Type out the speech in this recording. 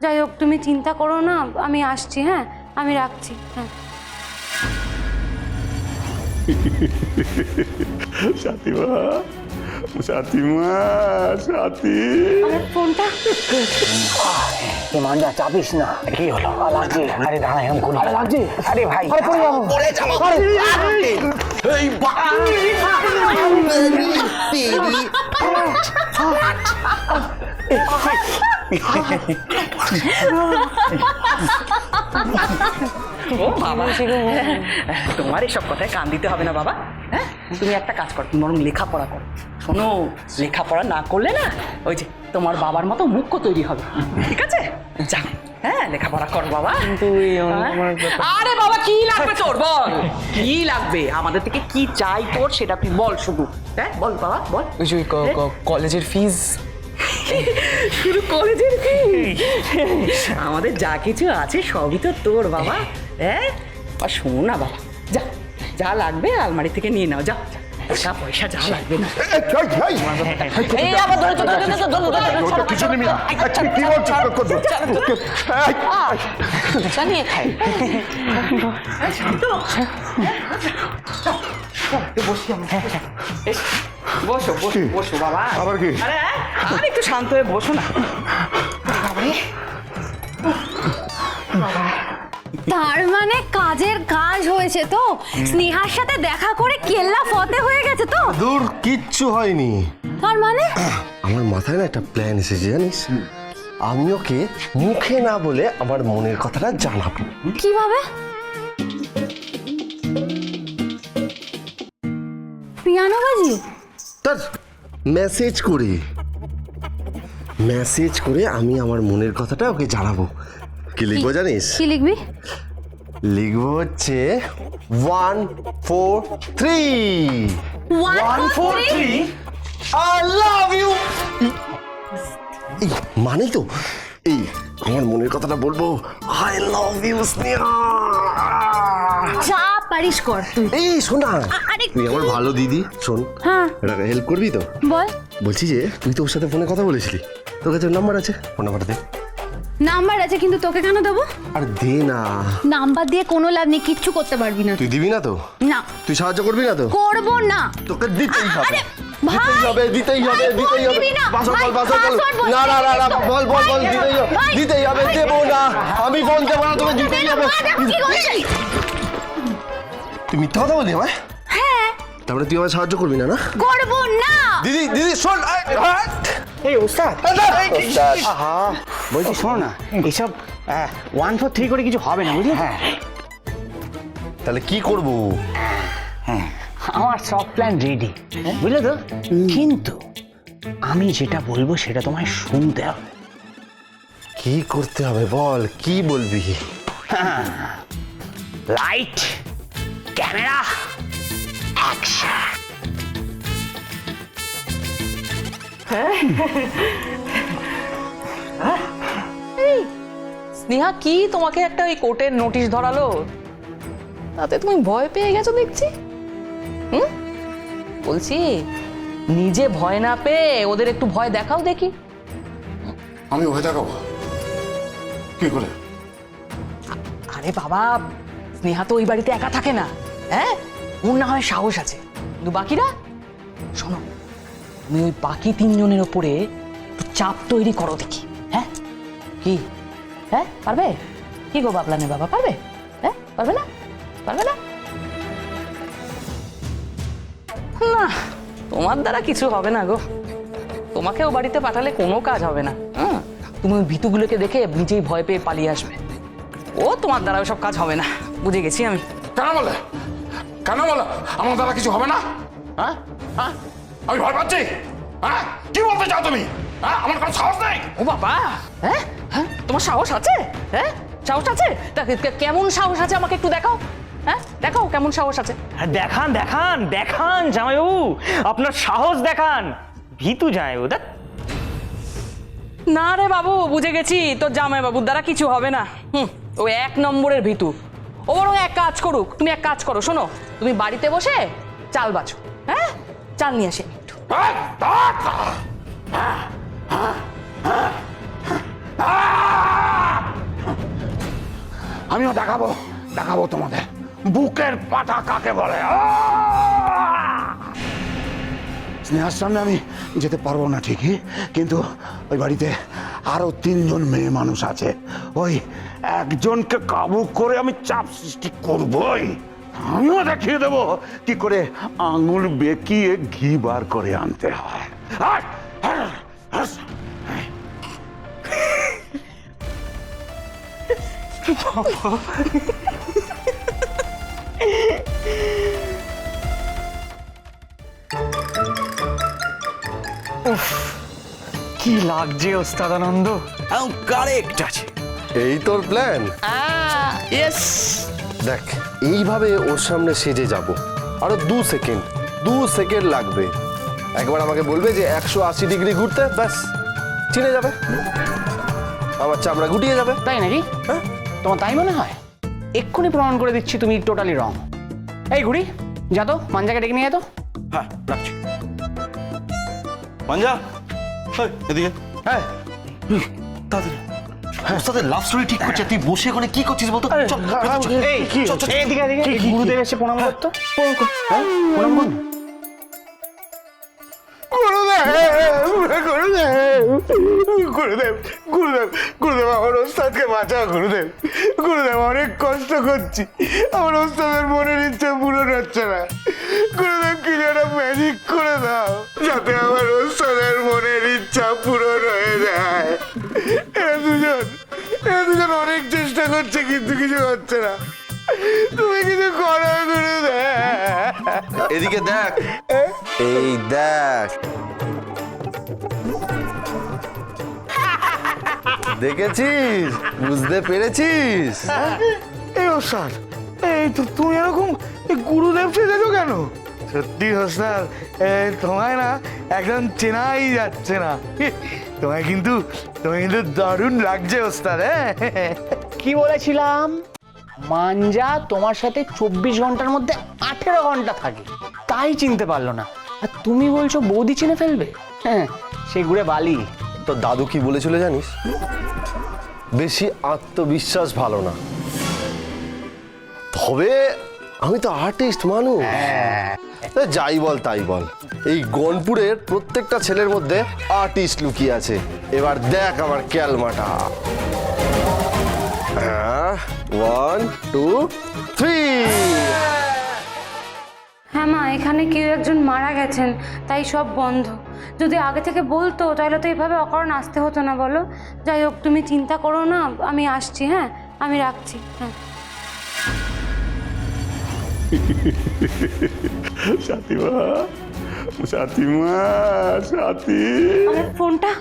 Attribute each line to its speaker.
Speaker 1: যাই হোক, তুমি চিন্তা করো না, আমি আসছি। হ্যাঁ, আমি রাখছি। হ্যাঁ
Speaker 2: সাথীমা, সাথীমা, সাথী।
Speaker 1: আমার ফোনটা।
Speaker 3: মাঞ্জা চাপিস না। কি হলো? লাগছে। আরে দাঁড়া, এরকম করি। আরে লাগছে। আরে ভাই, আরে পড়ে যাবো। পড়ে যাবো।
Speaker 4: এই
Speaker 3: ও বাবা, তোমার এসব কথায় কান দিতে হবে না বাবা। হ্যাঁ, তুমি একটা কাজ করো, তুমি বরং লেখাপড়া করো। শোনো, লেখাপড়া না করলে না ওই যে তোমার বাবার মতো মুখ্য তৈরি হবে। ঠিক আছে, যাও। হ্যাঁ, লেখাপড়া কর বাবা। আরে বাবা, কি লাগবে তোর? বল কি লাগবে, আমাদের থেকে কি চাই তোর সেটা তুই বল শুধু। হ্যাঁ বল বাবা, বল।
Speaker 5: কলেজের ফিজ।
Speaker 3: শুধু কলেজের ফিজ? আমাদের যা কিছু আছে সবই তো তোর বাবা। হ্যাঁ, আর শোনো না বাবা, যা যা লাগবে আলমারি থেকে নিয়ে নাও, যা। টাকা পয়সা যা লাগবে না।
Speaker 2: কিছু নেই, কি বলছো?
Speaker 3: নিয়ে খাই। বসো বসো বসো বাবা।
Speaker 2: আবার কি?
Speaker 3: আরে আর একটু শান্ত হয়ে বসো না।
Speaker 1: তার মানে কাজের কাজ হয়েছে তো? স্নেহার সাথে দেখা করে কেল্লা ফতে হয়ে গেছে তো?
Speaker 4: দূর, কিচ্ছু হয়নি।
Speaker 1: তার মানে
Speaker 4: আমার মাথায় না একটা প্ল্যান এসেছে, জানিস? আমি ওকে মুখে না বলে আমার মনের কথাটা জানাবো।
Speaker 1: কিভাবে? পিয়ানো বাজিয়ে?
Speaker 4: তার মেসেজ করে আমি আমার মনের কথাটা ওকে জানাবো। কি লিখবো জানিস?
Speaker 1: কি লিখবি?
Speaker 4: লিখবো হচ্ছে 1 4 3।
Speaker 1: 1 4 3?
Speaker 4: I love you। মানে তো এই আমার মনের কথাটা বলবো, I love you স্নেহা।
Speaker 1: যা পারিস কর তুই।
Speaker 4: এই শোন না,
Speaker 1: আরে
Speaker 4: তুই আমার ভালো দিদি, শোন।
Speaker 1: হ্যাঁ
Speaker 4: একটা হেল্প করবি তো?
Speaker 1: বল।
Speaker 4: বলছি যে তুই তো ওর সাথে ফোনে কথা বলেছিলি, তোর কাছে নাম্বার আছে? ফোন নাম্বারটা দে।
Speaker 1: নাম্বার আছে, কিন্তু তোকে কেন দেবো?
Speaker 4: আর দে না।
Speaker 1: নাম্বার দিয়ে কোনো লাভ নেই, কিচ্ছু করতে পারবি না
Speaker 4: তুই দিবি না তো?
Speaker 1: না,
Speaker 4: তুই সাহায্য করবি না তো?
Speaker 1: করবো না।
Speaker 4: তোকে দিতেই হবে।
Speaker 1: আরে ভাই,
Speaker 4: দিতেই হবে।
Speaker 1: ভাই, ফোন দিবি না।
Speaker 4: বাসা
Speaker 1: ভাই,
Speaker 4: বল, বাসা বল।
Speaker 1: password বল।
Speaker 4: না না না না, বল বল বল,
Speaker 1: ভাই,
Speaker 4: দিতেই হবে।
Speaker 1: ভাই,
Speaker 4: দিতেই হবে,
Speaker 1: ভাই,
Speaker 4: দেবো না। আমি ফোন দেবো না, তোকে দিতেই হবে।
Speaker 1: কি করছিস?
Speaker 4: তুই মিথ্যা কথা বলি আমায়?
Speaker 1: হ্যাঁ,
Speaker 4: তার মানে তুই আমায় সাহায্য করবি না? না
Speaker 1: করবো না।
Speaker 4: দিদি, দিদি শোন।
Speaker 5: এই ওস্তাদ,
Speaker 4: আহা,
Speaker 5: বলছি শোনো না, এইসব 1 4 3 করে কিছু হবে না, বুঝলি? হ্যাঁ,
Speaker 4: তাহলে কি করবো?
Speaker 5: হ্যাঁ, আমার সব প্ল্যান রেডি, বুঝলে তো? কিন্তু আমি যেটা বলবো সেটা তোমায় শুনতে হবে।
Speaker 4: কি করতে হবে বল, কি বলবি?
Speaker 5: Light, camera, action.
Speaker 3: স্নেহা, কি তোমাকে একটা ওই কোর্টের নোটিশ ধরালো, তাতে তুমি ভয় পেয়ে গেছো দেখছি। বলছি নিজে ভয় না পেয়ে ওদের একটু ভয় দেখাও দেখি।
Speaker 2: আমি ভয় দেখাবো কি করে?
Speaker 3: আরে বাবা, স্নেহা তো ওই বাড়িতে একা থাকে না। হ্যাঁ, ওর না হয় সাহস আছে, কিন্তু বাকিরা, শোনো, তুমি ওই বাকি 3 জনের ওপরে একটু চাপ তৈরি করো দেখি। হ্যাঁ কি? হ্যাঁ পারবে? কি গো বাবলানে বাবা, পারবে? হ্যাঁ পারবে না? পারবে না? না, তোমার দ্বারা কিছু হবে না গো। তোমাকেও বাড়িতে পাঠালে কোনো কাজ হবে না। তুমি ওই ভীতুগুলোকে দেখে নিজেই ভয় পেয়ে পালিয়ে আসবে। ও তোমার দ্বারা সব কাজ হবে না, বুঝে গেছি আমি।
Speaker 2: কেন বলে? কেন বলে আমার দ্বারা কিছু হবে না? হ্যাঁ হ্যাঁ, আমি ভয় পাচ্ছি? হ্যাঁ, কি বলতে চাও তুমি? হ্যাঁ, আমার কোনো সাহস নেই।
Speaker 3: ও বাবা, হ্যাঁ হ্যাঁ, তোমার সাহস আছে? হ্যাঁ, সাহস আছে? কেমন সাহস আছে আমাকে একটু দেখাও। হ্যাঁ দেখাও, কেমন সাহস আছে।
Speaker 5: দেখান দেখান দেখান জামাইবাবু, আপনার সাহস দেখান। ভীতু জামাইবাবু, দেখ।
Speaker 3: না রে বাবু, বুঝে গেছি তোর জামাই বাবুর দ্বারা কিছু হবে না। ও 1 নম্বরের ভীতু। ও বরং এক কাজ করুক, তুমি এক কাজ করো, শোনো, তুমি বাড়িতে বসে চাল বাছো। হ্যাঁ, চাল নিয়ে আসে একটু।
Speaker 2: হ্যাঁ, আমিও দেখাবো দেখাবো তোমাদের বুকের পাটা কাকে বলে। স্নেহার সামনে আমি যেতে পারবো না ঠিকই, কিন্তু ওই বাড়িতে আরো 3 জন মেয়ে মানুষ আছে, ওই একজনকে কাবু করে আমি চাপ সৃষ্টি করবই। আমিও দেখিয়ে দেবো কি করে আঙুল বেঁকিয়ে ঘি বার করে আনতে হয়।
Speaker 5: কি লাগছে ওস্তাদ আনন্দ?
Speaker 6: কারেক্ট আছে।
Speaker 4: এই তোর প্ল্যান?
Speaker 6: ইয়েস।
Speaker 4: দেখ, এইভাবে ওর সামনে সেজে যাব, আরো 2 সেকেন্ড লাগবে। একবার আমাকে বলবে যে 180 ডিগ্রি ঘুরতে, ব্যাস চিনে যাবে, আমার চামড়া গুটিয়ে যাবে।
Speaker 5: তাই নাকি?
Speaker 4: হ্যাঁ।
Speaker 5: তোমার তাই মনে হয়? এক্ষুনি প্রমাণ করে দিচ্ছি তুমি টোটালি রং। এই ঘুড়ি, যা তো মাঞ্জাকে ডেকে নিয়ে যেত।
Speaker 6: হ্যাঁ রাখছি। পাঞ্জা এদিকে।
Speaker 4: হ্যাঁ,
Speaker 6: ওস্তাদের লাভ স্টোরি ঠিক করছে, তুই বসে ওখানে কি করছিস বলতো? চল, চল,
Speaker 5: এই
Speaker 6: চল, চল,
Speaker 5: এদিকে এদিকে, এই গুরুদেব এসে প্রণাম করতো। হ্যাঁ, প্রণাম করুন।
Speaker 7: গুরুদেব আমার ওস্তাদকে বাঁচাও। গুরুদেব অনেক কষ্ট করছি, আমার ওস্তাদের মনের ইচ্ছা পূরণ হচ্ছে না। গুরুদেব কি একটা ম্যাজিক করে দাও যাতে আমার ওস্তাদের মনের ইচ্ছা পূরণ হয়ে যায়। এরা দুজন অনেক চেষ্টা করছে কিন্তু কিছু হচ্ছে না, তুমি কিছু করো গুরুদেব।
Speaker 4: এদিকে দেখ, এই দেখ, দেখেছিস? বুঝতে পেরেছিস?
Speaker 7: এই ওস্তাদ, এই তো তুমি এরকম গুরুদেব সেজেছো কেন? সত্যি ওস্তাদ, তোমায় না একদম চেনাই যাচ্ছে না। তোমায় কিন্তু দারুণ লাগছে ওস্তাদ।
Speaker 5: কি বলেছিলাম? মাঞ্জা তোমার সাথে 24 ঘন্টার মধ্যে 18 ঘন্টা থাকে, তাই চিনতে পারলো না। আর তুমি বলছো বৌদি চিনে ফেলবে? হ্যাঁ, সে ঘুরে বালি।
Speaker 4: তো দাদু কি বলেছিল জানিস? বেশি আত্মবিশ্বাস ভালো না, তবে আমি তো আর্টিস্ট মানুষ। তা যাই বল তাই বল, এই গনপুরের প্রত্যেকটা ছেলের মধ্যে আর্টিস্ট লুকিয়ে আছে। এবার দেখ আমার ক্যালমাটা। 1 2 3।
Speaker 1: হ্যাঁ মা, এখানে কেউ একজন মারা গেছেন, তাই সব বন্ধ। যদি আগে থেকে বলতো তাহলে তো এইভাবে অকারণ আসতে হতো না, বলো? যাই হোক, তুমি চিন্তা করো না, আমি আসছি। হ্যাঁ, আমি রাখছি। হ্যাঁ।
Speaker 2: সাথী
Speaker 1: আমার ফোনটা